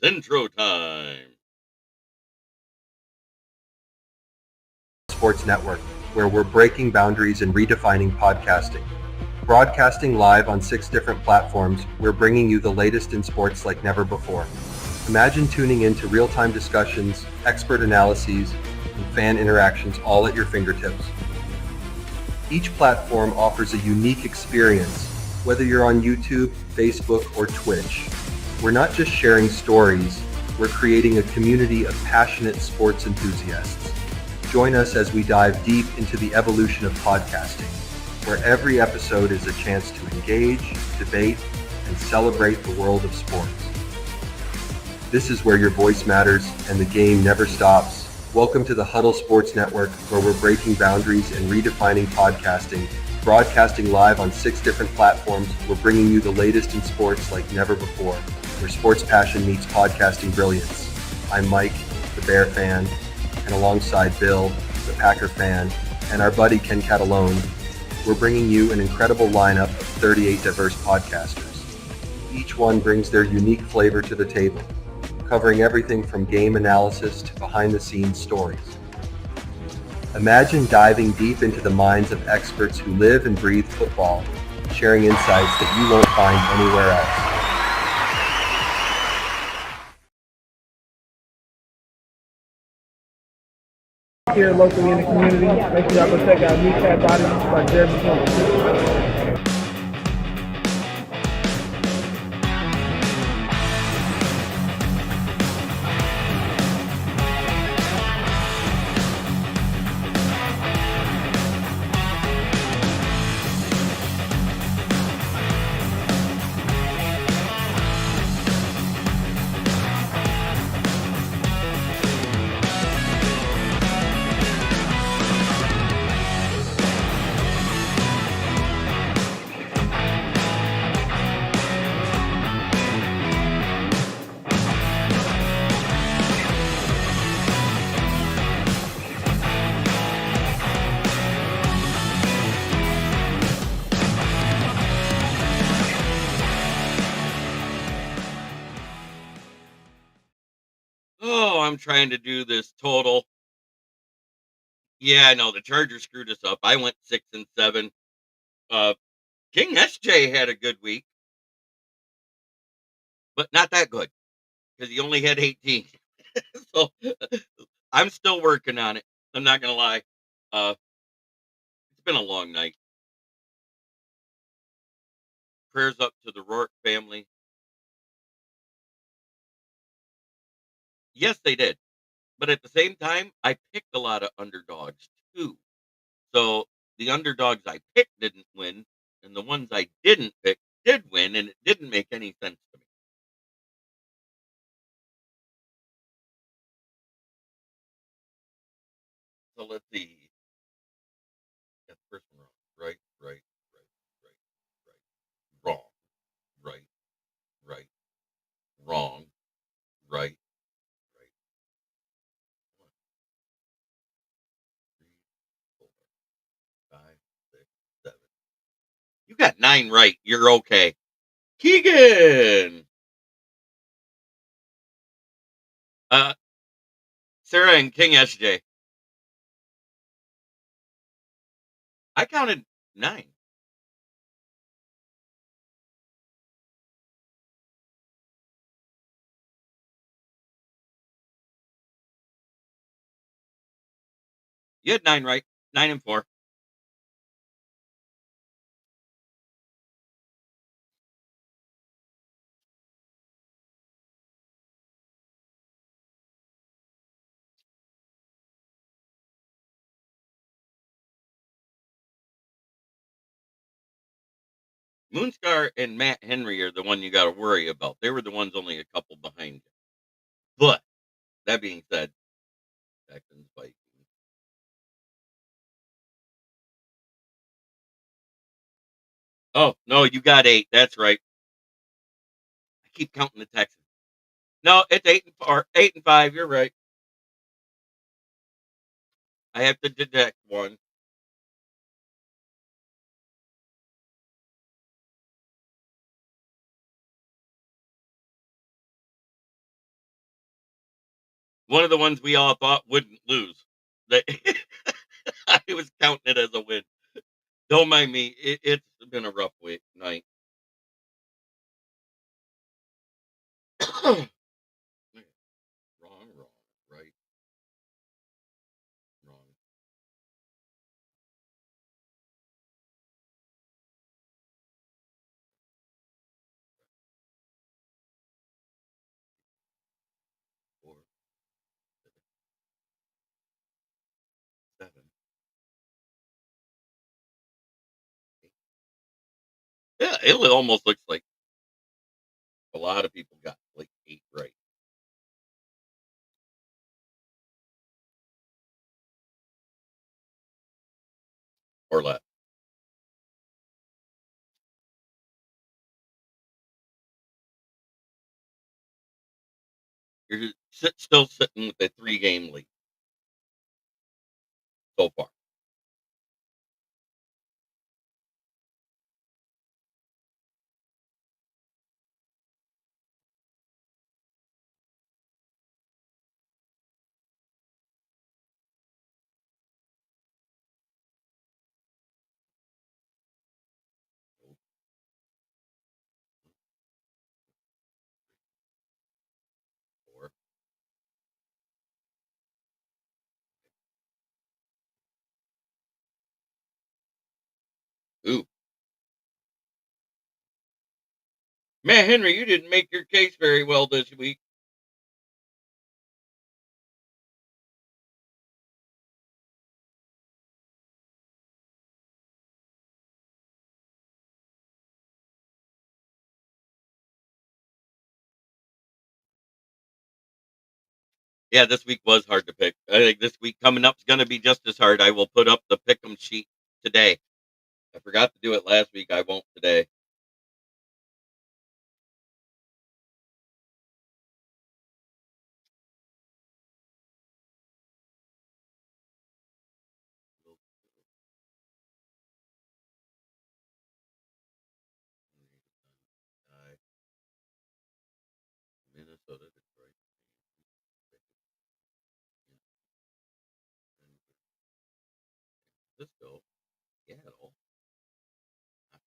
intro time. Sports Network, where we're breaking boundaries and redefining podcasting. Broadcasting live on 6 different platforms, we're bringing you the latest in sports like never before. Imagine tuning in to real-time discussions, expert analyses, and fan interactions all at your fingertips. Each platform offers a unique experience, whether you're on YouTube, Facebook, or Twitch. We're not just sharing stories, we're creating a community of passionate sports enthusiasts. Join us as we dive deep into the evolution of podcasting, where every episode is a chance to engage, debate, and celebrate the world of sports. This is where your voice matters and the game never stops. Welcome to the Huddle Sports Network, where we're breaking boundaries and redefining podcasting. Broadcasting live on 6 different platforms, we're bringing you the latest in sports like never before, where sports passion meets podcasting brilliance. I'm Mike, the Bear fan, and alongside Bill, the Packer fan, and our buddy Ken Catalone, we're bringing you an incredible lineup of 38 diverse podcasters. Each one brings their unique flavor to the table, covering everything from game analysis to behind-the-scenes stories. Imagine diving deep into the minds of experts who live and breathe football, sharing insights that you won't find anywhere else. Here locally in the community, make sure y'all go check out Kneecap Bodies by Jeremy Campbell. Oh, I'm trying to do this total. Yeah, I know the Chargers screwed us up. I went 6-7. Uh, King SJ had a good week, but not that good because he only had 18. So I'm still working on it. I'm not gonna lie. It's been a long night. Prayers up to the Rourke family. Yes, they did. But at the same time, I picked a lot of underdogs too. So the underdogs I picked didn't win, and the ones I didn't pick did win, and it didn't make any sense to me. So let's see. Got the first one wrong. Right, right, right, right, right. Wrong. Right, right, wrong. Right, right. 1, 2, 3, 4, 5, 6, 7. You got 9 right. You're okay. Keegan. Uh, Sarah and King SJ. I counted 9. You had 9 right. 9 and 4. Moonscar and Matt Henry are the one you got to worry about. They were the ones only a couple behind you. But that being said, Texans, Vikings. Oh no, you got 8. That's right. I keep counting the Texans. No, it's 8-4, 8-5. You're right. I have to deduct one. One of the ones we all thought wouldn't lose. That I was counting it as a win. Don't mind me. It's been a rough week night. Wrong, wrong, right, wrong. 4, 7, 8. Yeah, it almost looks like a lot of people got like 8 right or less. You're still sitting with a 3-game lead so far. 4. Ooh, man, Henry, you didn't make your case very well this week. Yeah, this week was hard to pick. I think this week coming up is going to be just as hard. I will put up the pick 'em sheet today. I forgot to do it last week. I won't today. Minnesota, Detroit, San Francisco, Seattle. Not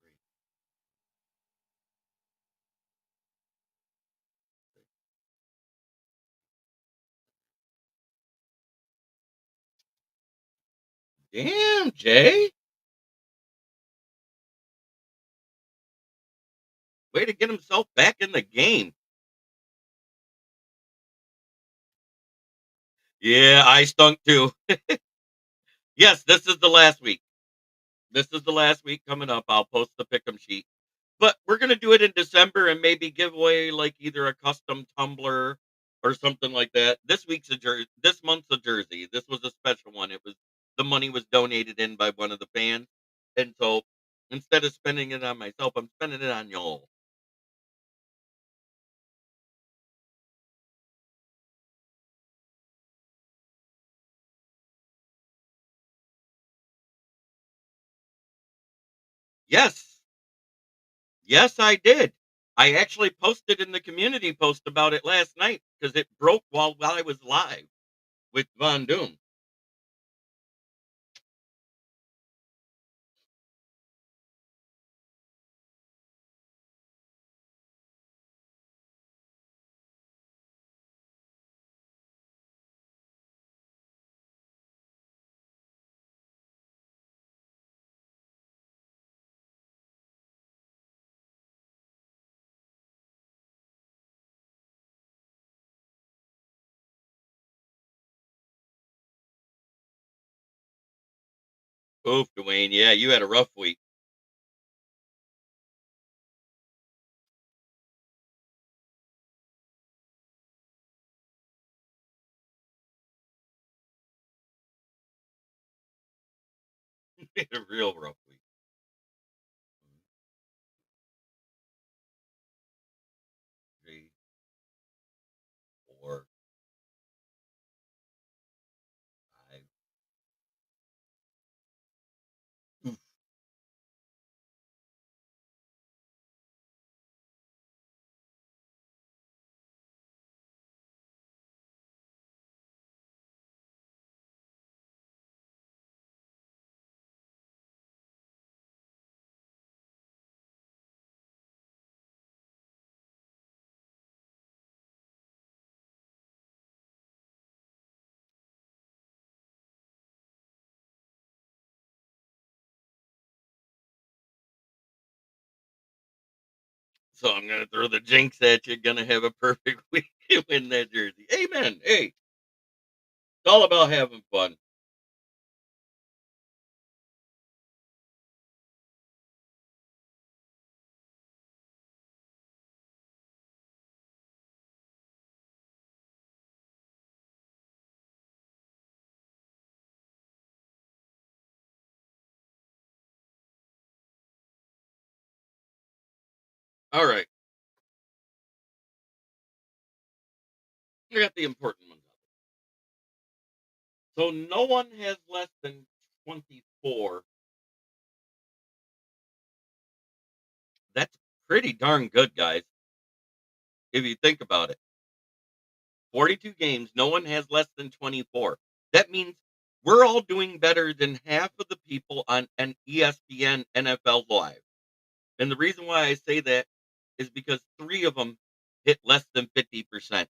great. Damn, Jay. Way to get himself back in the game. Yeah, I stunk too. Yes, this is the last week. This is the last week coming up. I'll post the pick 'em sheet. But we're gonna do it in December and maybe give away like either a custom tumbler or something like that. This week's a jersey. This month's a jersey. This was a special one. It was the money was donated in by one of the fans, and so instead of spending it on myself, I'm spending it on y'all. Yes, yes, I did. I actually posted in the community post about it last night because it broke while I was live with Von Doom. Oof, Dwayne. Yeah, you had a rough week. You had a real rough week. 3, 4, 5. Oof. So I'm gonna throw the jinx at you. Gonna have a perfect week and win that jersey. Amen. Hey, it's all about having fun. All right, I got the important ones. So no one has less than 24. That's pretty darn good, guys. If you think about it, 42 games, no one has less than 24. That means we're all doing better than half of the people on an ESPN NFL Live. And the reason why I say that is because 3 of them hit less than 50%.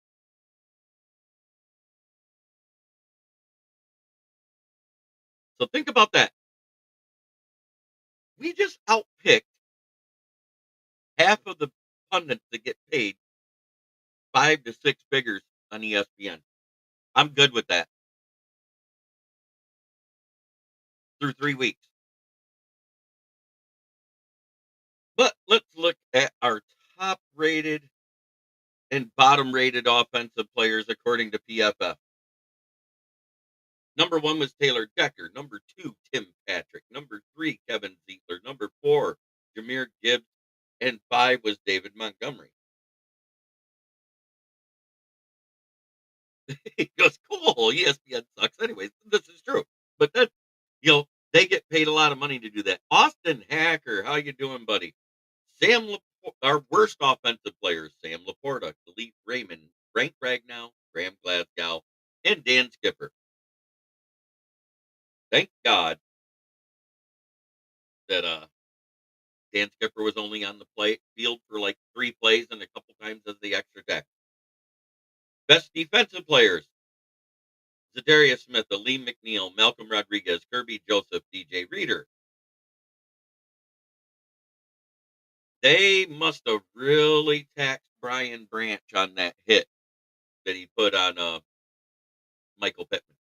So think about that. We just outpicked half of the pundits that get paid 5 to 6 figures on ESPN. I'm good with that through 3 weeks. But let's look at our top rated and bottom rated offensive players according to PFF. Number 1 was Taylor Decker. Number 2, Tim Patrick. Number 3, Kevin Ziegler. Number 4, Jameer Gibbs. And 5 was David Montgomery. He goes, cool. ESPN sucks. Anyways, this is true. But that's, they get paid a lot of money to do that. Austin Hacker, how you doing, buddy? Our worst offensive players, Sam Laporta, Khalif Raymond, Frank Ragnow, Graham Glasgow, and Dan Skipper. Thank God that Dan Skipper was only on the field for like 3 plays and a couple times as the extra deck. Best defensive players, Zadarius Smith, Aleem McNeil, Malcolm Rodriguez, Kirby Joseph, DJ Reader. They must have really taxed Brian Branch on that hit that he put on Michael Pittman.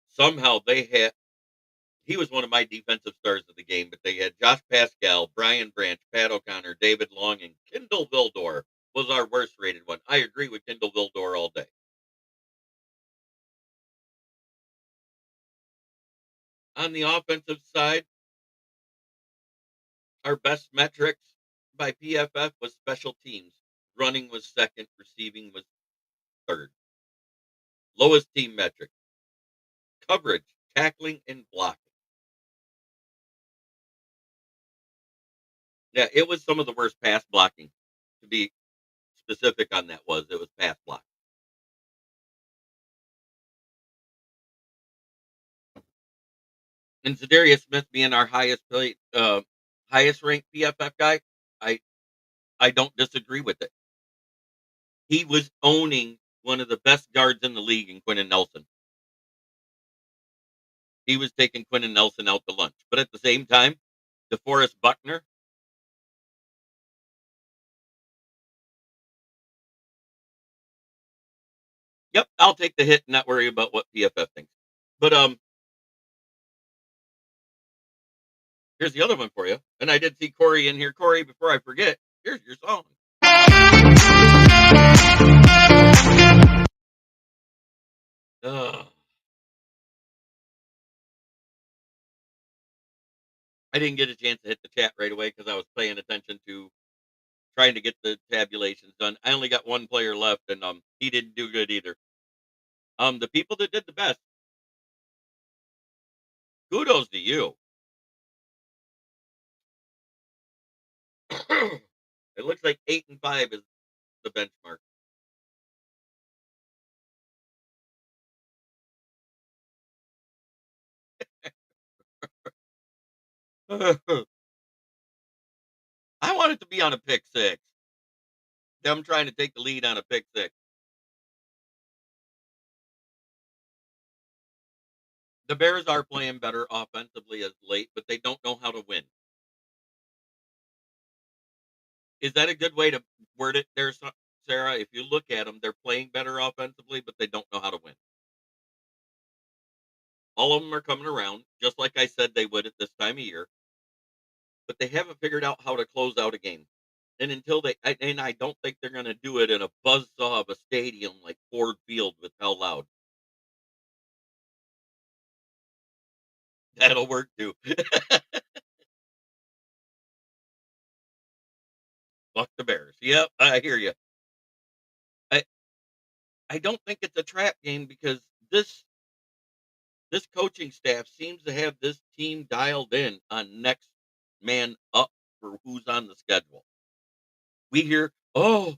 Somehow he was one of my defensive stars of the game, but they had Josh Pascal, Brian Branch, Pat O'Connor, David Long, and Kendall Vildor was our worst rated one. I agree with Kendall Vildor all day. On the offensive side, our best metrics by PFF was special teams. Running was second, receiving was third. Lowest team metric, coverage, tackling, and blocking. Yeah, it was some of the worst pass blocking. To be specific on that, it was pass block. And Zadarius Smith being our highest ranked PFF guy, I I don't disagree with it. He was owning one of the best guards in the league in Quentin Nelson. He was taking Quentin Nelson out to lunch. But at the same time, DeForest Buckner, yep, I'll take the hit and not worry about what PFF thinks. But here's the other one for you. And I did see Corey in here. Corey, before I forget, here's your song. Ugh. I didn't get a chance to hit the chat right away because I was paying attention to trying to get the tabulations done. I only got one player left, and he didn't do good either. The people that did the best, kudos to you. It looks like 8-5 is the benchmark. I want it to be on a pick six. Them trying to take the lead on a pick six. The Bears are playing better offensively as late, but they don't know how to win. Is that a good way to word it there, Sarah? If you look at them, they're playing better offensively, but they don't know how to win. All of them are coming around, just like I said they would at this time of year, but they haven't figured out how to close out a game. And until and I don't think they're going to do it in a buzzsaw of a stadium like Ford Field with how loud. That'll work too. Fuck the Bears. Yep, I hear you. I I don't think it's a trap game because this this coaching staff seems to have this team dialed in on next man up for who's on the schedule. We hear, "Oh,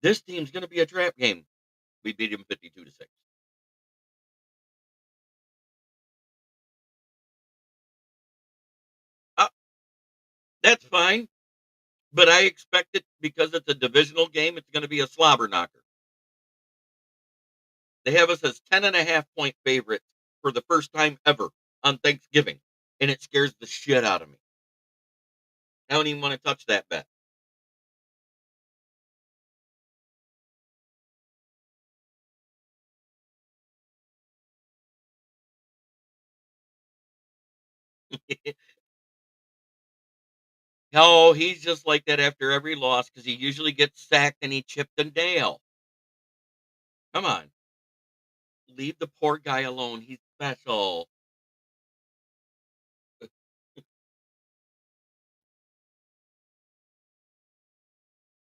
this team's going to be a trap game." We beat them 52-6. Uh, that's fine, but I expect it because it's a divisional game, it's going to be a slobber knocker. They have us as 10.5 point favorites for the first time ever on Thanksgiving, and it scares the shit out of me. I don't even want to touch that bet. No, he's just like that after every loss because he usually gets sacked and he chipped a nail. Come on, leave the poor guy alone. He's special.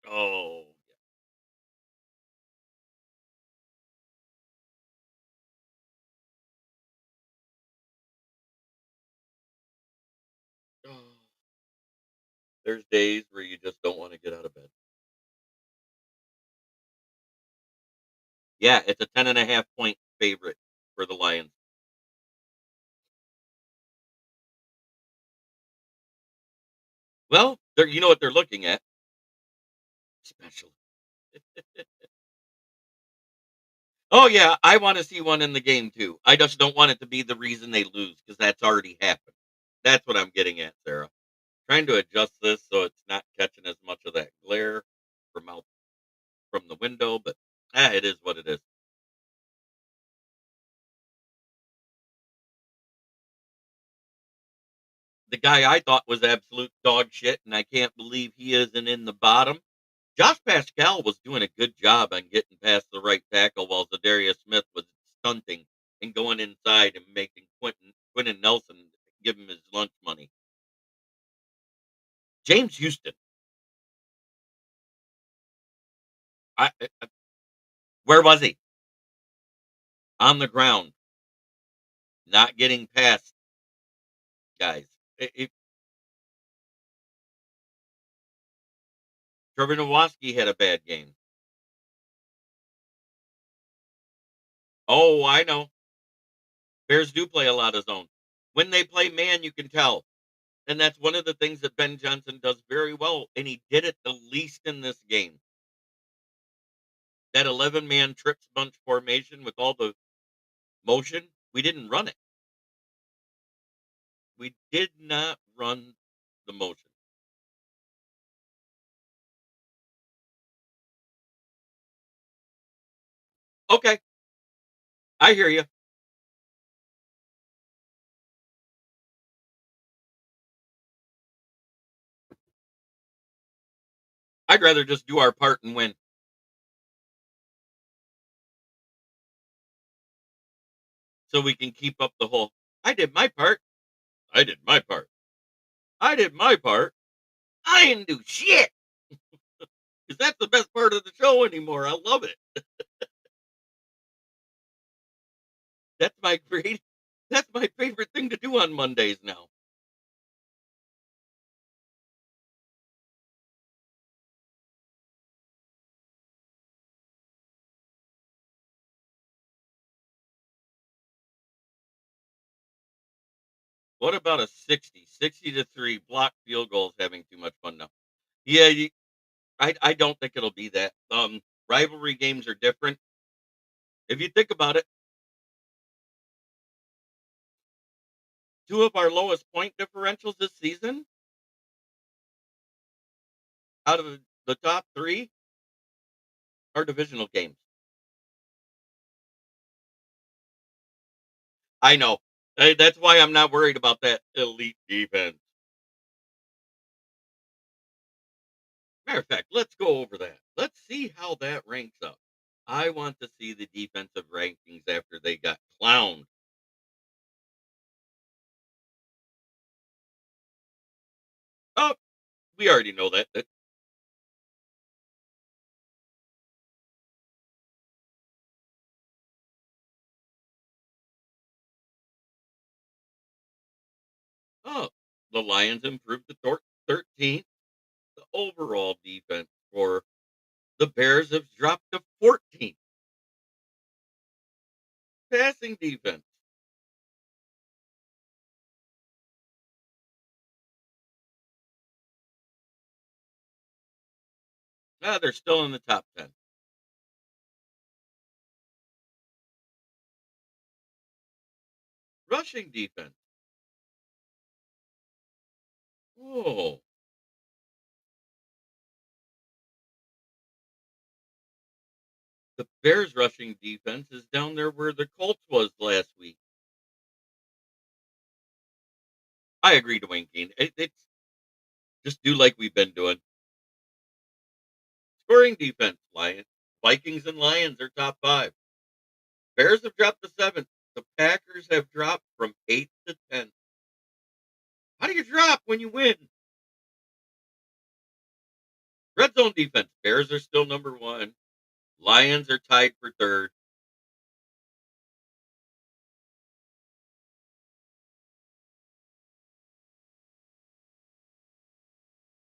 Oh, yeah. There's days where you just don't want to get out of bed. Yeah, it's a 10.5 point favorite for the Lions. Well, you know what they're looking at? Special. Oh yeah, I want to see one in the game too. I just don't want it to be the reason they lose because that's already happened. That's what I'm getting at, Sarah. Trying to adjust this so it's not catching as much of that glare from the window, but it is what it is. The guy I thought was absolute dog shit, and I can't believe he isn't in the bottom. Josh Pascal was doing a good job on getting past the right tackle while Zadarius Smith was stunting and going inside and making Quentin Nelson give him his lunch money. James Houston, where was he? On the ground, not getting past guys. Trevor Nowaski had a bad game. Oh, I know. Bears do play a lot of zone. When they play man, you can tell. And that's one of the things that Ben Johnson does very well, and he did it the least in this game. That 11-man trips bunch formation with all the motion, we didn't run it. We did not run the motion. Okay, I hear you. I'd rather just do our part and win so we can keep up the whole. I did my part. I did my part. I did my part. I didn't do shit because that's the best part of the show anymore. I love it. That's my great. That's my favorite thing to do on Mondays now. What about a 60-3 block field goals? Having too much fun now. Yeah, I don't think it'll be that. Rivalry games are different. If you think about it, two of our lowest point differentials this season out of the top 3 are divisional games. I know. That's why I'm not worried about that elite defense. Matter of fact, let's go over that. Let's see how that ranks up. I want to see the defensive rankings after they got clowned. Oh, we already know that. Oh, the Lions improved to 13th. The overall defense for the Bears have dropped to 14th. Passing defense. They're still in the top 10. Rushing defense. Oh, the Bears rushing defense is down there where the Colts was last week. I agree, Dwayne Kane. It's just do like we've been doing. Scoring defense, Lions, Vikings and Lions are top 5. Bears have dropped to 7th. The Packers have dropped from 8th to 10th. How do you drop when you win? Red zone defense. Bears are still number 1. Lions are tied for 3rd.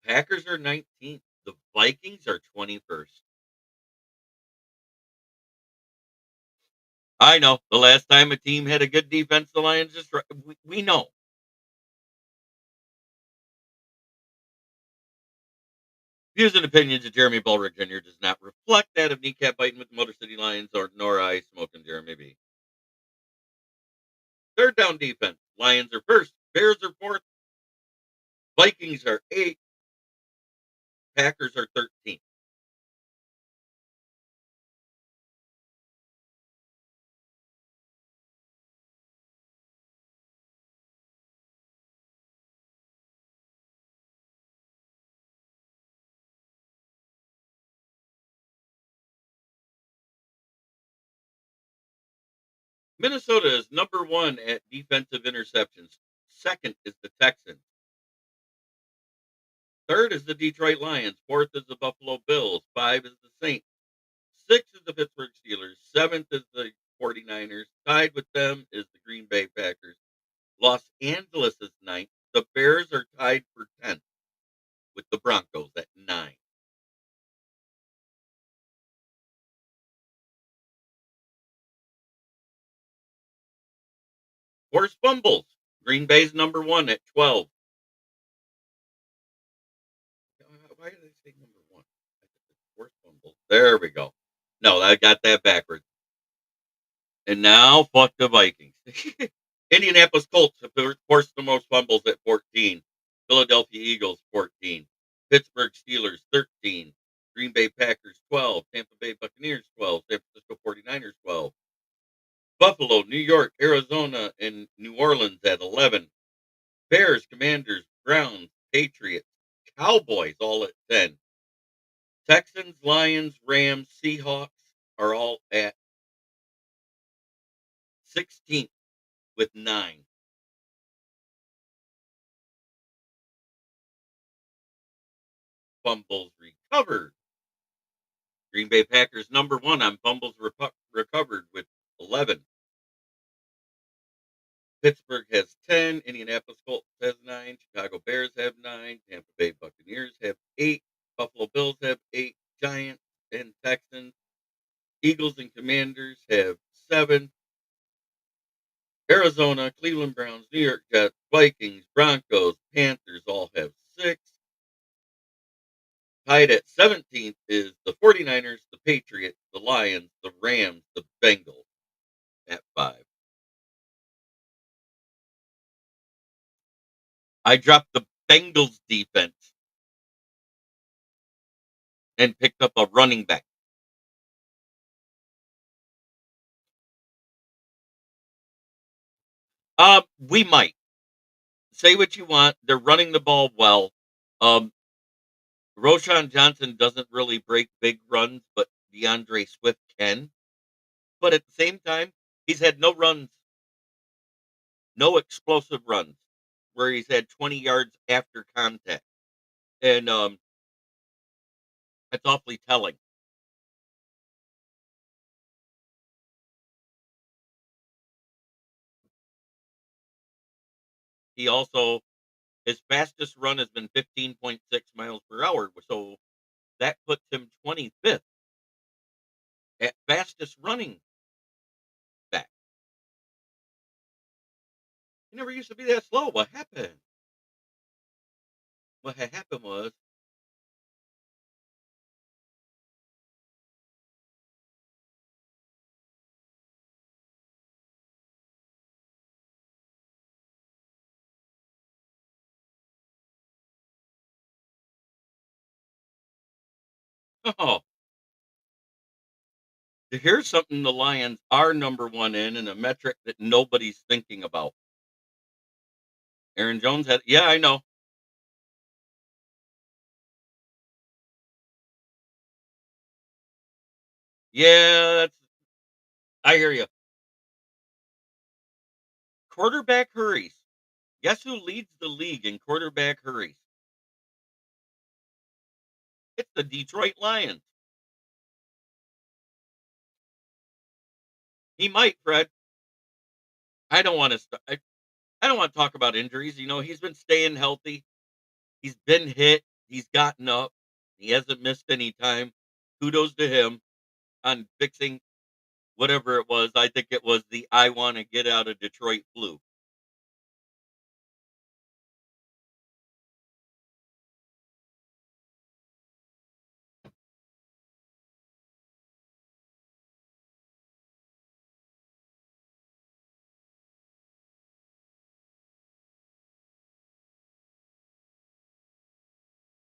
Packers are 19th. The Vikings are 21st. I know. The last time a team had a good defense, the Lions just we know. Views and opinions of Jeremy Bulrick Jr. does not reflect that of Kneecap Biting with the Motor City Lions or nor I smoking Jeremy B. Third down defense. Lions are first. Bears are fourth. Vikings are 8th. Packers are 13th. Minnesota is number 1 at defensive interceptions. Second is the Texans. Third is the Detroit Lions. Fourth is the Buffalo Bills. 5 is the Saints. 6 is the Pittsburgh Steelers. 7th is the 49ers. Tied with them is the Green Bay Packers. Los Angeles is ninth. The Bears are tied for 10th with the Broncos at 9. Forced fumbles. Green Bay's number 1 at 12. Why did I say number 1? Forced fumbles. There we go. No, I got that backwards. And now, fuck the Vikings. Indianapolis Colts have forced the most fumbles at 14. Philadelphia Eagles, 14. Pittsburgh Steelers, 13. Green Bay Packers, 12. Tampa Bay Buccaneers, 12. San Francisco 49ers, 12. Buffalo, New York, Arizona, and New Orleans at 11. Bears, Commanders, Browns, Patriots, Cowboys all at 10. Texans, Lions, Rams, Seahawks are all at 16th with 9. Fumbles recovered. Green Bay Packers number 1 on fumbles recovered with 11. Pittsburgh has 10. Indianapolis Colts has 9. Chicago Bears have 9. Tampa Bay Buccaneers have 8. Buffalo Bills have 8. Giants and Texans. Eagles and Commanders have 7. Arizona, Cleveland Browns, New York Jets, Vikings, Broncos, Panthers all have 6. Tied at 17th is the 49ers, the Patriots, the Lions, the Rams, the Bengals at 5. I dropped the Bengals defense. and picked up a running back. We might. Say what you want. They're running the ball well. Um, Roshan Johnson doesn't really break big runs, but DeAndre Swift can. But at the same time, he's had no runs, no explosive runs where he's had 20 yards after contact. And that's awfully telling. He also, his fastest run has been 15.6 miles per hour. So that puts him 25th at fastest running back. He never used to be that slow. What happened? What had happened was, oh, here's something the Lions are number one in and a metric that nobody's thinking about. Aaron Jones had, yeah, I know. Yeah, I hear you. Quarterback hurries. Guess who leads the league in quarterback hurries? It's the Detroit Lions. He might, Fred. I don't want to. I don't want to talk about injuries. He's been staying healthy. He's been hit. He's gotten up. He hasn't missed any time. Kudos to him on fixing whatever it was. I think it was the I want to get out of Detroit flu.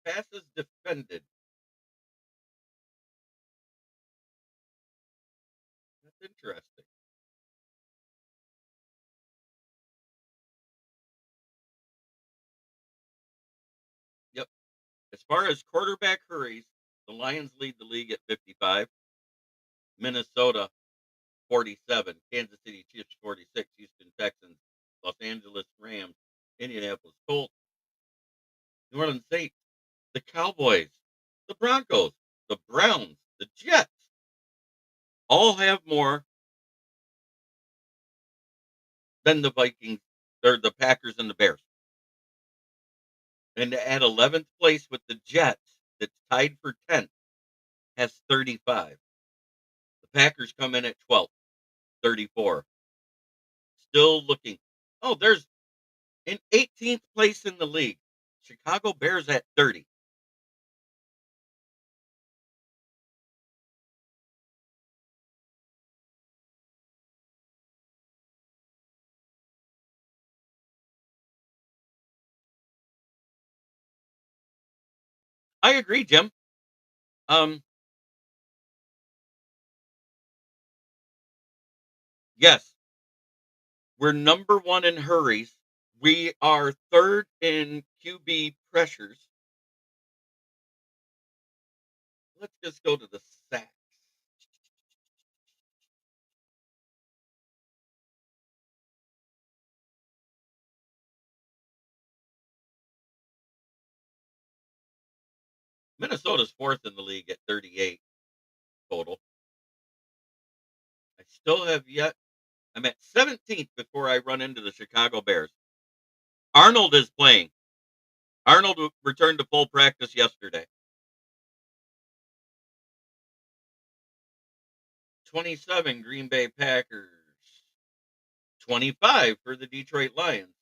Passes defended. That's interesting. Yep. As far as quarterback hurries, the Lions lead the league at 55. Minnesota 47. Kansas City Chiefs 46. Houston Texans. Los Angeles Rams. Indianapolis Colts. New Orleans Saints. The Cowboys. The Broncos. The Browns. The Jets. All have more than the Vikings or the Packers and the Bears. And at 11th place with the Jets, that's tied for 10th, has 35. The Packers come in at 12th, 34. Still looking. Oh, there's in 18th place in the league. Chicago Bears at 30. I agree, Jim. Um, yes, we're number one in hurries. We are third in QB pressures. Let's just go to the sacks. Minnesota's fourth in the league at 38 total. I still have yet. I'm at 17th before I run into the Chicago Bears. Arnold is playing. Arnold returned to full practice yesterday. 27 Green Bay Packers. 25 for the Detroit Lions.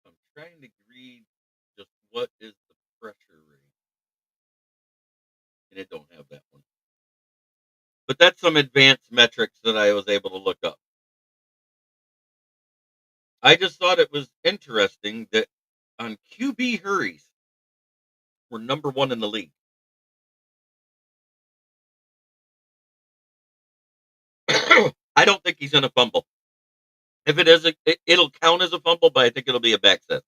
I'm trying to read just what is the pressure rate. And it don't have that one. But that's some advanced metrics that I was able to look up. I just thought it was interesting that on QB hurries, we're number 1 in the league. I don't think he's gonna fumble. If it is, it'll count as a fumble, but I think it'll be a back set.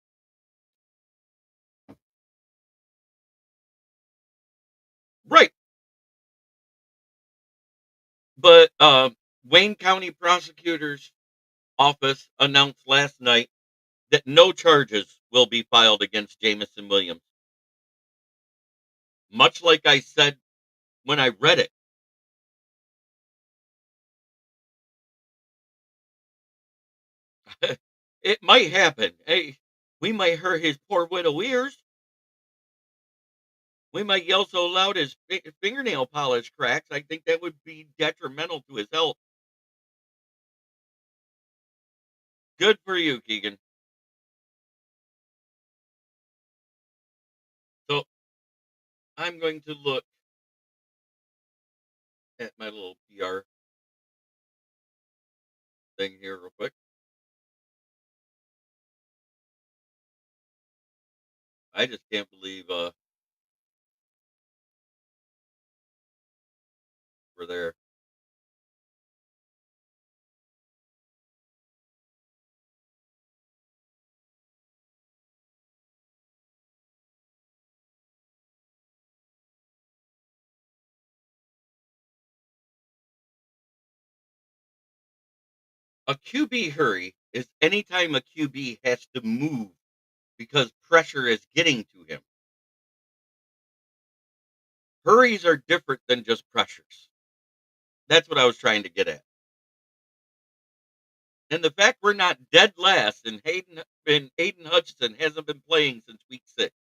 Right. But, Wayne County Prosecutor's Office announced last night that no charges will be filed against Jamison Williams. Much like I said when I read it, it might happen. Hey, we might hurt his poor widow ears. We might yell so loud his fingernail polish cracks. I think that would be detrimental to his health. Good for you, Keegan. So I'm going to look at my little PR thing here real quick. I just can't believe we're there. A QB hurry is anytime a QB has to move because pressure is getting to him. Hurries are different than just pressures. That's what I was trying to get at. And the fact we're not dead last and Hayden Hutchinson hasn't been playing since week 6.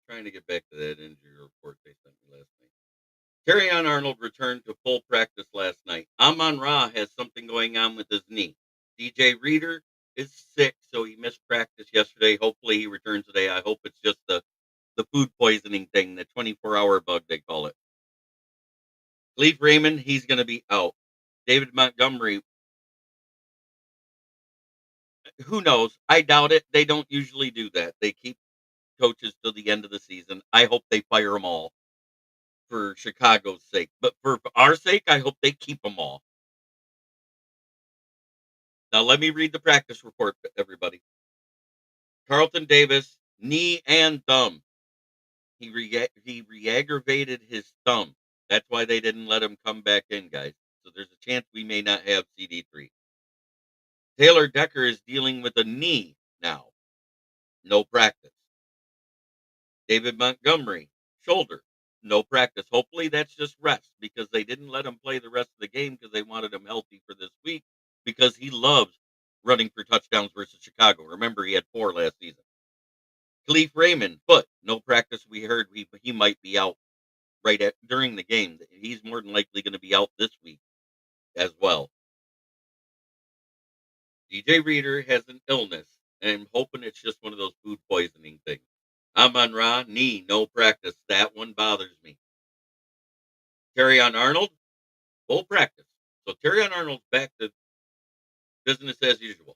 I'm trying to get back to that injury report they sent me last night. Terrion Arnold returned to full practice last night. Amon Ra has something going on with his knee. DJ Reader is sick, so he missed practice yesterday. Hopefully he returns today. I hope it's just the food poisoning thing, the 24-hour bug they call it. Leaf Raymond, he's going to be out. David Montgomery, who knows? I doubt it. They don't usually do that. They keep coaches till the end of the season. I hope they fire them all for Chicago's sake. But for our sake, I hope they keep them all. Now, let me read the practice report, everybody. Carlton Davis, knee and thumb. He re-aggravated his thumb. That's why they didn't let him come back in, guys. So there's a chance we may not have CD3. Taylor Decker is dealing with a knee now. No practice. David Montgomery, shoulder. No practice. Hopefully that's just rest because they didn't let him play the rest of the game because they wanted him healthy for this week because he loves running for touchdowns versus Chicago. Remember, he had 4 last season. Khalif Raymond, foot. No practice. We heard he might be out during the game. He's more than likely going to be out this week as well. DJ Reader has an illness, and I'm hoping it's just one of those food poisoning things. Amon Ra, knee, no practice. That one bothers me. Terrion Arnold, full practice. So Terrion Arnold's back to business as usual.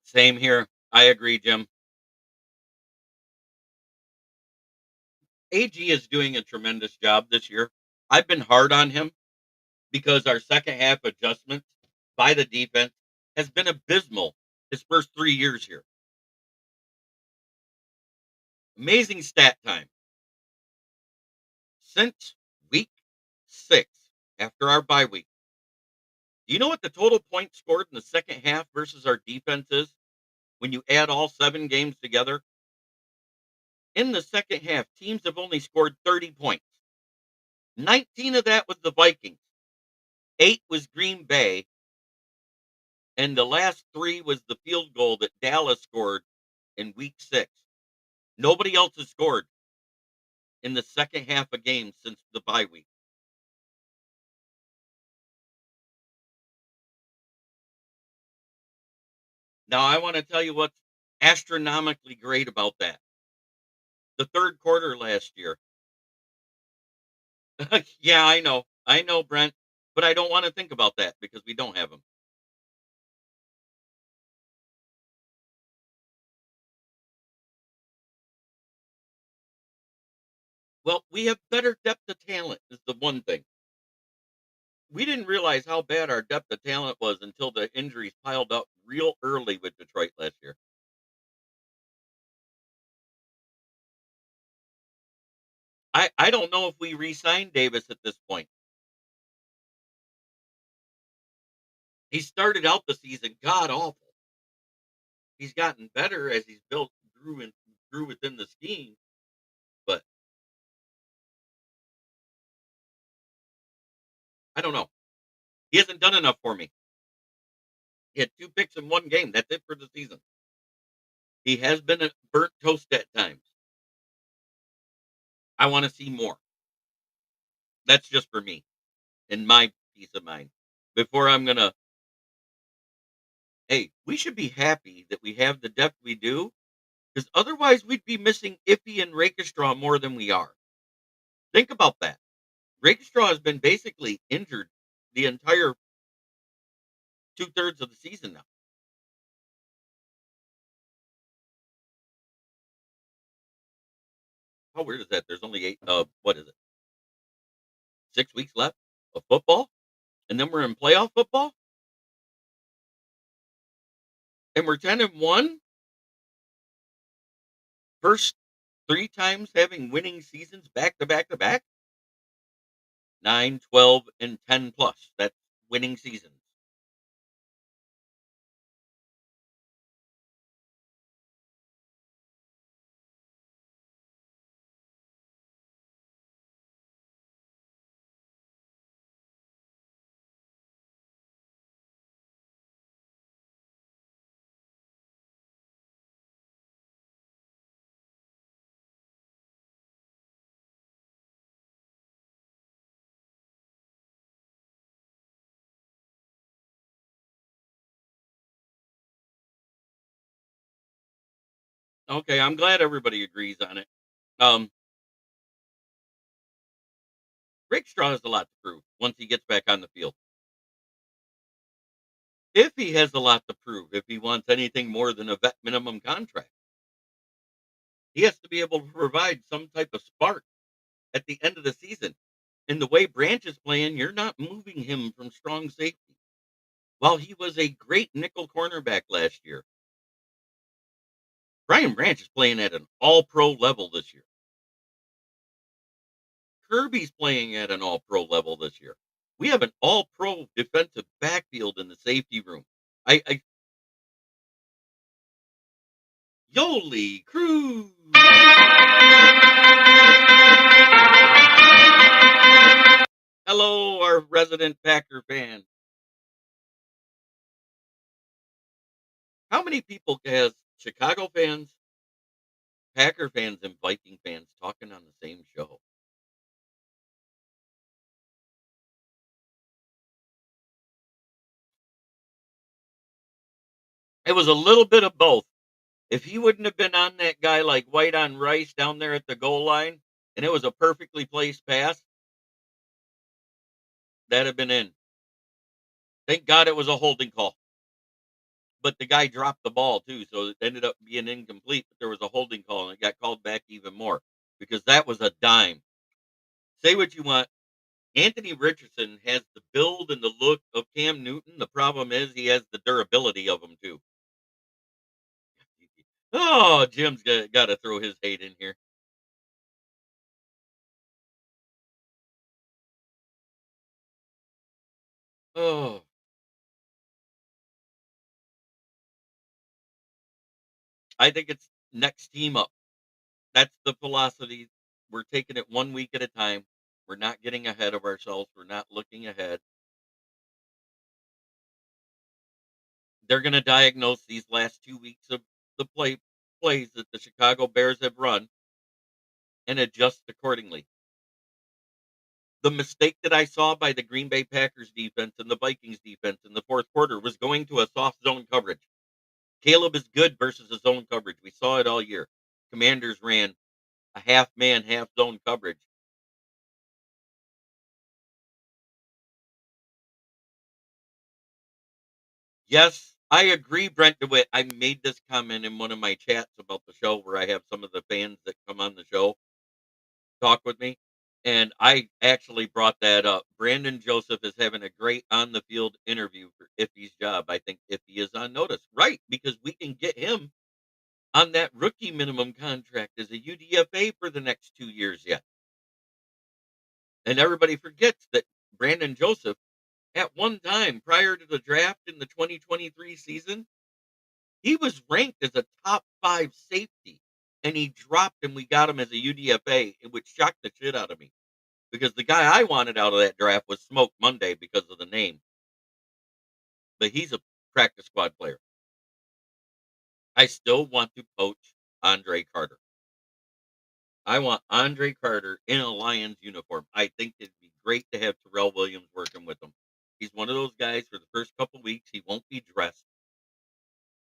Same here. I agree, Jim. AG is doing a tremendous job this year. I've been hard on him because our second half adjustments by the defense has been abysmal his first 3 years here. Amazing stat time. Since week 6, after our bye week, do you know what the total points scored in the second half versus our defense is when you add all 7 games together? In the second half, teams have only scored 30 points. 19 of that was the Vikings. 8 was Green Bay. And the last 3 was the field goal that Dallas scored in week 6. Nobody else has scored in the second half of games since the bye week. Now, I want to tell you what's astronomically great about that. The third quarter last year. Yeah, I know. I know, Brent. But I don't want to think about that because we don't have them. Well, we have better depth of talent, is the one thing. We didn't realize how bad our depth of talent was until the injuries piled up real early with Detroit last year. I don't know if we re-sign Davis at this point. He started out the season god awful. He's gotten better as he's built grew within the scheme, but I don't know. He hasn't done enough for me. He had 2 picks in 1 game. That's it for the season. He has been a burnt toast at times. I want to see more. That's just for me and my peace of mind. Before I'm gonna, hey, we should be happy that we have the depth we do, because otherwise we'd be missing Iffy and Rakestraw more than we are. Think about that. Rakestraw has been basically injured the entire 2/3 of the season now. How weird is that? There's only 8. What is it? 6 weeks left of football, and then we're in playoff football, and we're 10-1. First 3 times having winning seasons back to back to back. 9, 12, and 10 plus. That's winning seasons. Okay, I'm glad everybody agrees on it. Um, Rakestraw has a lot to prove once he gets back on the field. If he has a lot to prove, if he wants anything more than a vet minimum contract, he has to be able to provide some type of spark at the end of the season. And the way Branch is playing, you're not moving him from strong safety. While he was a great nickel cornerback last year, Brian Branch is playing at an all pro level this year. Kirby's playing at an all pro level this year. We have an all pro defensive backfield in the safety room. I Yoli Cruz. Hello, our resident Packer fan. How many people has Chicago fans, Packer fans, and Viking fans talking on the same show? It was a little bit of both. If he wouldn't have been on that guy like white on rice down there at the goal line, and it was a perfectly placed pass, that'd have been in. Thank God it was a holding call. But the guy dropped the ball too, so it ended up being incomplete. But there was a holding call, and it got called back even more. because that was a dime. Say what you want. Anthony Richardson has the build and the look of Cam Newton. The problem is he has the durability of him too. Oh, Jim's got to throw his hate in here. Oh, I think it's next team up. That's the philosophy. We're taking it 1 week at a time. We're not getting ahead of ourselves. We're not looking ahead. They're going to diagnose these last 2 weeks of the plays that the Chicago Bears have run and adjust accordingly. The mistake that I saw by the Green Bay Packers defense and the Vikings defense in the fourth quarter was going to a soft zone coverage. Caleb is good versus a zone coverage. We saw it all year. Commanders ran a half man, half zone coverage. Yes, I agree, Brent DeWitt. I made this comment in one of my chats about the show where I have some of the fans that come on the show talk with me. And I actually brought that up. Brandon Joseph is having a great on the field interview for Iffy's job. I think Iffy is on notice. Right, because we can get him on that rookie minimum contract as a UDFA for the next 2 years yet. And everybody forgets that Brandon Joseph, at one time prior to the draft in the 2023 season, he was ranked as a top 5 safety. And he dropped and we got him as a UDFA, which shocked the shit out of me. Because the guy I wanted out of that draft was Smoke Monday because of the name. But he's a practice squad player. I still want to poach Andre Carter. I want Andre Carter in a Lions uniform. I think it'd be great to have Terrell Williams working with him. He's one of those guys for the first couple weeks, he won't be dressed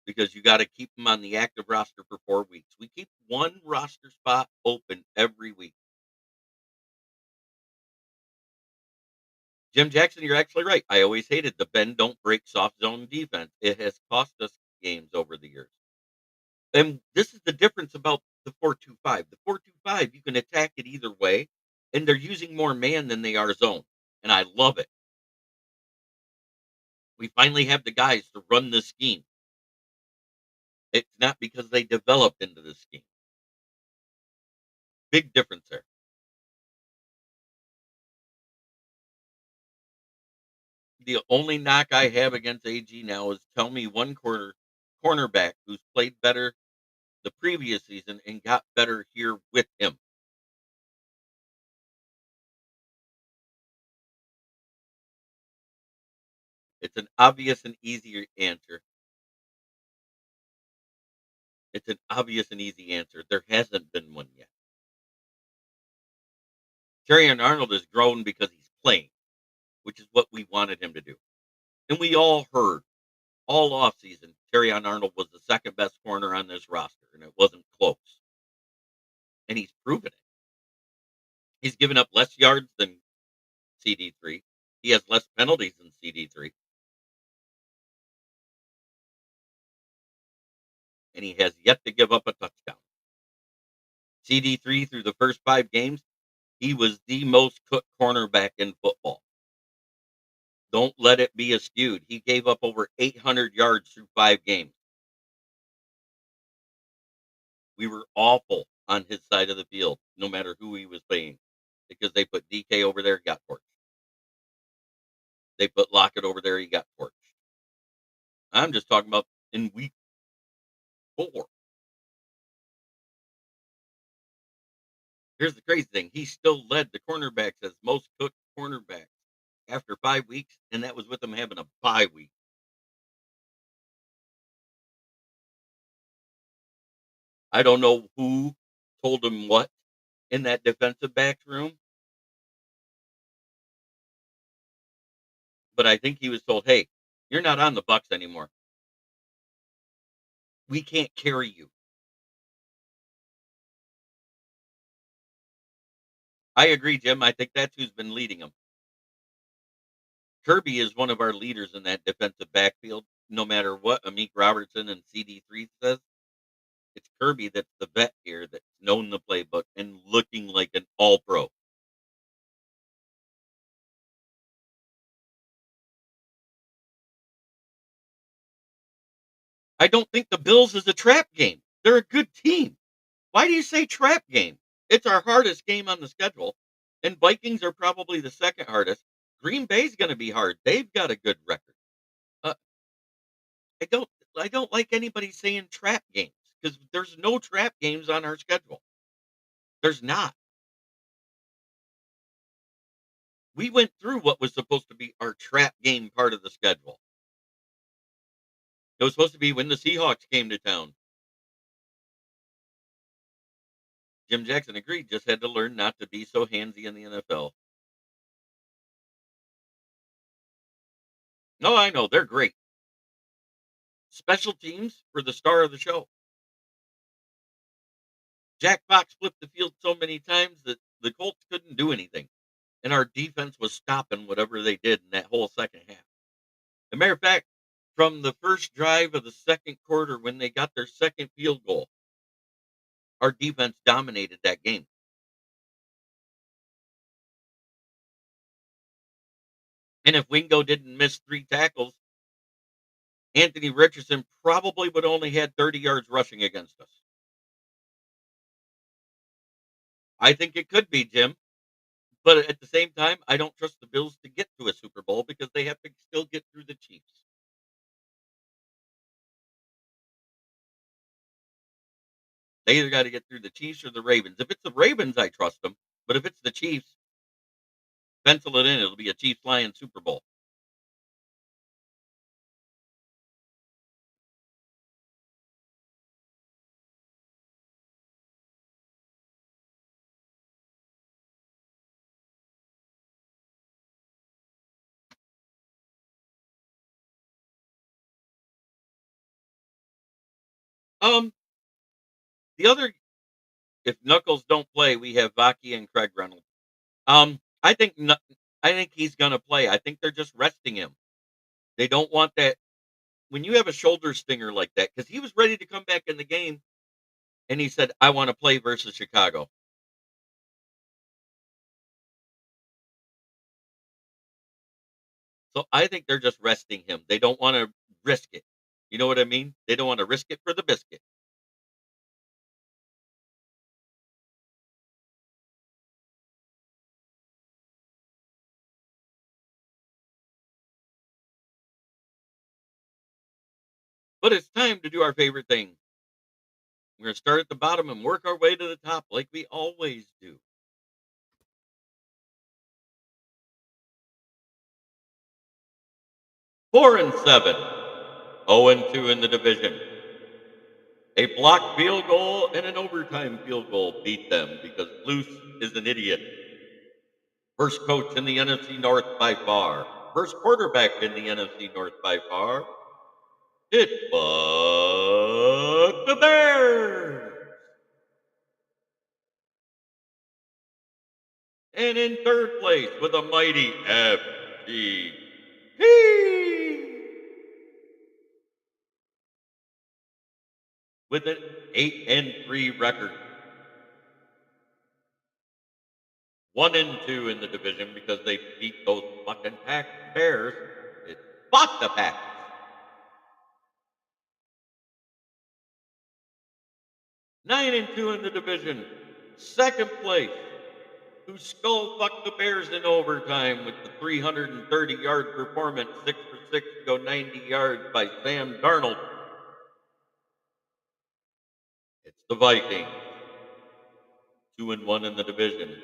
because you got to keep him on the active roster for 4 weeks. We keep one roster spot open every week. Jim Jackson, you're actually right. I always hated the bend don't break soft zone defense. It has cost us games over the years. And this is the difference about the 4-2-5. The 4-2-5, you can attack it either way, and they're using more man than they are zone. And I love it. We finally have the guys to run this scheme. It's not because they developed into this scheme. Big difference there. The only knock I have against AG now is tell me one cornerback who's played better the previous season and got better here with him. It's an obvious and easier answer. It's an obvious and easy answer. There hasn't been one yet. Terrion Arnold has grown because he's playing, which is what we wanted him to do. And we all heard all offseason, Terrion Arnold was the second best corner on this roster, and it wasn't close. And he's proven it. He's given up less yards than CD3. He has less penalties than CD3. And he has yet to give up a touchdown. CD3, through the first 5 games, he was the most cooked cornerback in football. Don't let it be skewed. He gave up over 800 yards through 5 games. We were awful on his side of the field, no matter who he was playing, because they put DK over there, got torched. They put Lockett over there, he got torched. I'm just talking about in week 4. Here's the crazy thing. He still led the cornerbacks as most cooked cornerbacks after 5 weeks, and that was with them having a bye week. I don't know who told him what in that defensive backs room, but I think he was told, "Hey, you're not on the Bucks anymore. We can't carry you." I agree, Jim. I think that's who's been leading them. Kirby is one of our leaders in that defensive backfield, no matter what Amik Robertson and CD3 says. It's Kirby that's the vet here that's known the playbook and looking like an all pro. I don't think the Bills is a trap game. They're a good team. Why do you say trap game? It's our hardest game on the schedule, and Vikings are probably the second hardest. Green Bay's going to be hard. They've got a good record. Uh, I don't I don't like anybody saying trap games because there's no trap games on our schedule. There's not. We went through what was supposed to be our trap game part of the schedule. It was supposed to be when the Seahawks came to town. Jim Jackson agreed, just had to learn not to be so handsy in the NFL. No, I know, they're great. Special teams were the star of the show. Jack Fox flipped the field so many times that the Colts couldn't do anything, and our defense was stopping whatever they did in that whole second half. As a matter of fact, from the first drive of the second quarter when they got their second field goal, our defense dominated that game. And if Wingo didn't miss 3 tackles, Anthony Richardson probably would only had 30 yards rushing against us. I think it could be, Jim, but at the same time, I don't trust the Bills to get to a Super Bowl because they have to still get through the Chiefs. They either gotta get through the Chiefs or the Ravens. If it's the Ravens, I trust them, but if it's the Chiefs, pencil it in, it'll be a Chiefs-Lions Super Bowl. Um, the other if Knuckles don't play, we have Vaki and Craig Reynolds. I think I think he's gonna play. I think they're just resting him. They don't want that when you have a shoulder stinger like that, because he was ready to come back in the game, and he said, "I wanna play versus Chicago." So I think they're just resting him. They don't wanna risk it. You know what I mean? They don't wanna risk it for the biscuit. But it's time to do our favorite thing. We're gonna start at the bottom and work our way to the top like we always do. 4-7, 0-2 in the division. A blocked field goal and an overtime field goal beat them because Luce is an idiot. First coach in the NFC North by far. First quarterback in the NFC North by far. It was the Bears. And in third place with a mighty FGP with an 8-3 record. 1-2 in the division because they beat those fucking pack Bears. It's fuck the Packers. 9-2 in the division. Second place. Who skull fucked the Bears in overtime with the 330-yard performance, 6 for 6 to go 90 yards by Sam Darnold. It's the Vikings. 2-1 in the division.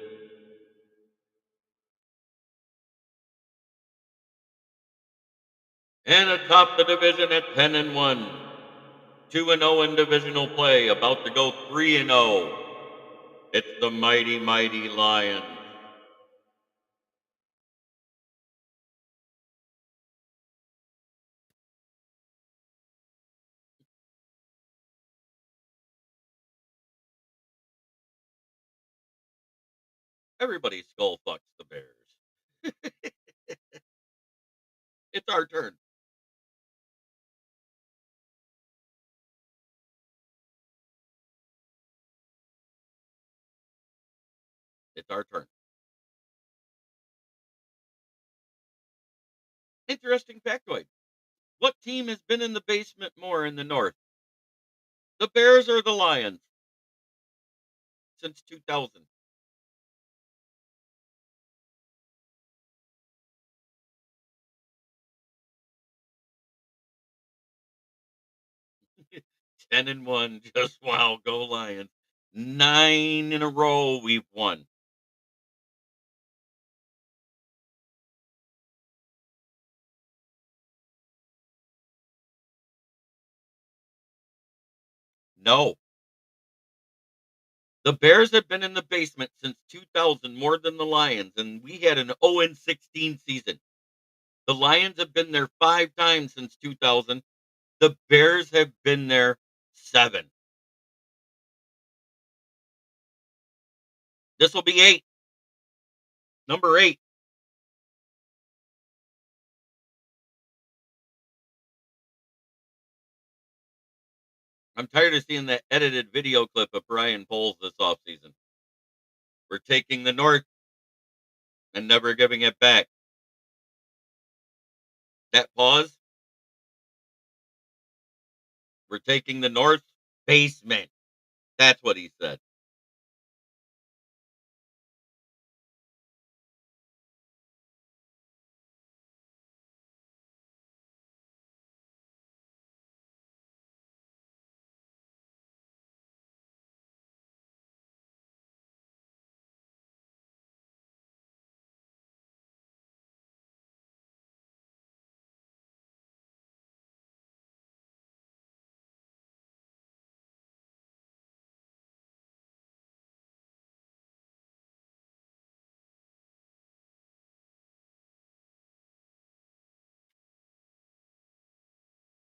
And atop the division at 10-1. 2-0 in divisional play, about to go 3-0. It's the mighty, mighty Lions. Everybody skull fucks the Bears. It's our turn. It's our turn. Interesting factoid. What team has been in the basement more in the North? The Bears or the Lions? Since 2000. 10-1. Just wow. Go Lions. 9 in a row we've won. No. The Bears have been in the basement since 2000 more than the Lions, and we had an 0-16 season. The Lions have been there 5 times since 2000. The Bears have been there 7. This will be 8. Number 8. I'm tired of seeing that edited video clip of Brian Poles this offseason. We're taking the North and never giving it back. That pause, we're taking the North basement. That's what he said.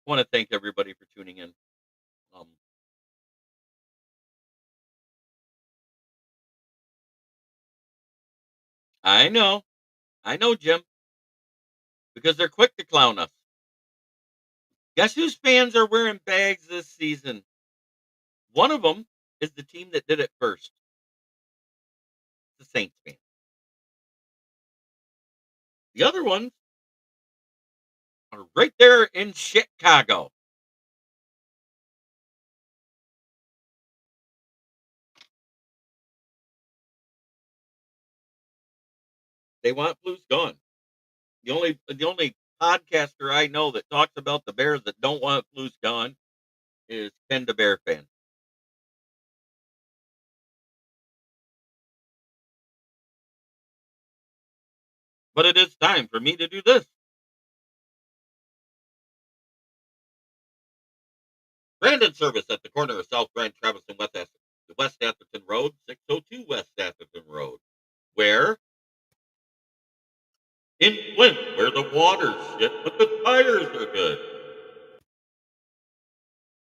I want to thank everybody for tuning in. Um, I know, Jim, because they're quick to clown us. Guess whose fans are wearing bags this season? One of them is the team that did it first, the Saints fans. The other ones are right there in Chicago. They want Blues gone. The only podcaster I know that talks about the Bears that don't want Blues gone is Ken the Bear fan. But it is time for me to do this. Brandon service at the corner of South Grand Travis and West Atherton Road, 602 West Atherton Road. Where? In Flint, where the water's shit, but the tires are good.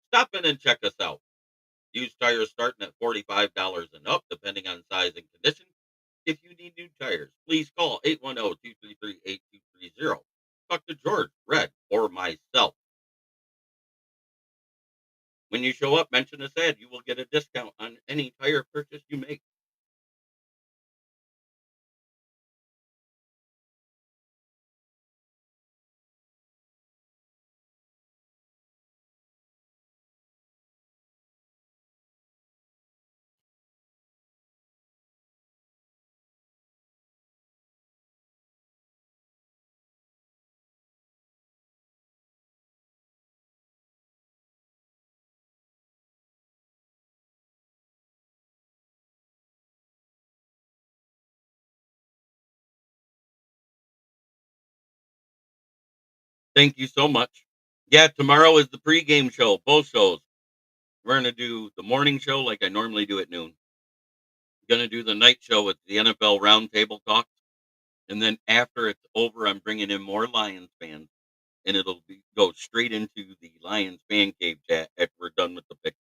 Stop in and check us out. Used tires starting at $45 and up, depending on size and condition. If you need new tires, please call 810-233-8230. Talk to George, Red, or myself. When you show up, mention this ad. You will get a discount on any tire purchase you make. Thank you so much. Yeah, tomorrow is the pregame show, both shows. We're going to do the morning show like I normally do at noon. Going to do the night show with the NFL Roundtable Talk. And then after it's over, I'm bringing in more Lions fans. And go straight into the Lions fan cave chat after we're done with the pick.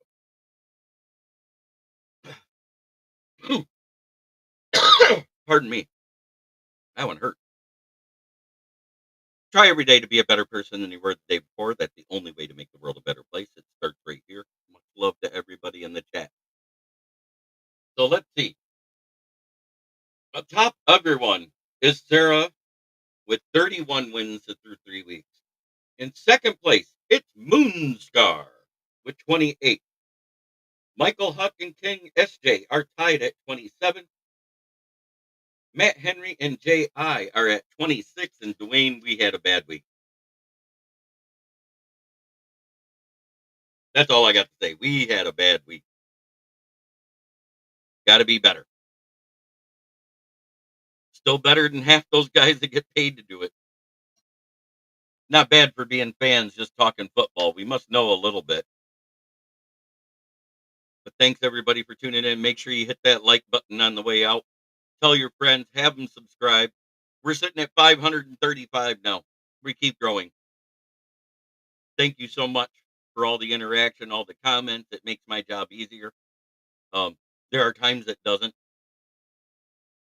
Pardon me. That one hurt. Try every day to be a better person than you were the day before. That's the only way to make the world a better place. It starts right here. Much love to everybody in the chat. So let's see. Top everyone is Sarah with 31 wins through 3 weeks. In second place, it's Moonscar with 28. Michael Huck and King SJ are tied at 27. Matt Henry and J.I. are at 26. And Dwayne, we had a bad week. That's all I got to say. We had a bad week. Got to be better. Still better than half those guys that get paid to do it. Not bad for being fans just talking football. We must know a little bit. But thanks everybody for tuning in. Make sure you hit that like button on the way out. Tell your friends, have them subscribe. We're sitting at 535 now. We keep growing. Thank you so much for all the interaction, all the comments. It makes my job easier. There are times it doesn't,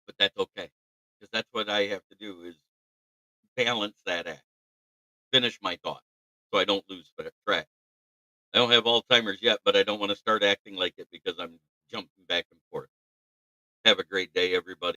but that's okay. Because that's what I have to do is balance that act. Finish my thought so I don't lose track. I don't have Alzheimer's yet, but I don't want to start acting like it because I'm jumping back and forth. Have a great day, everybody.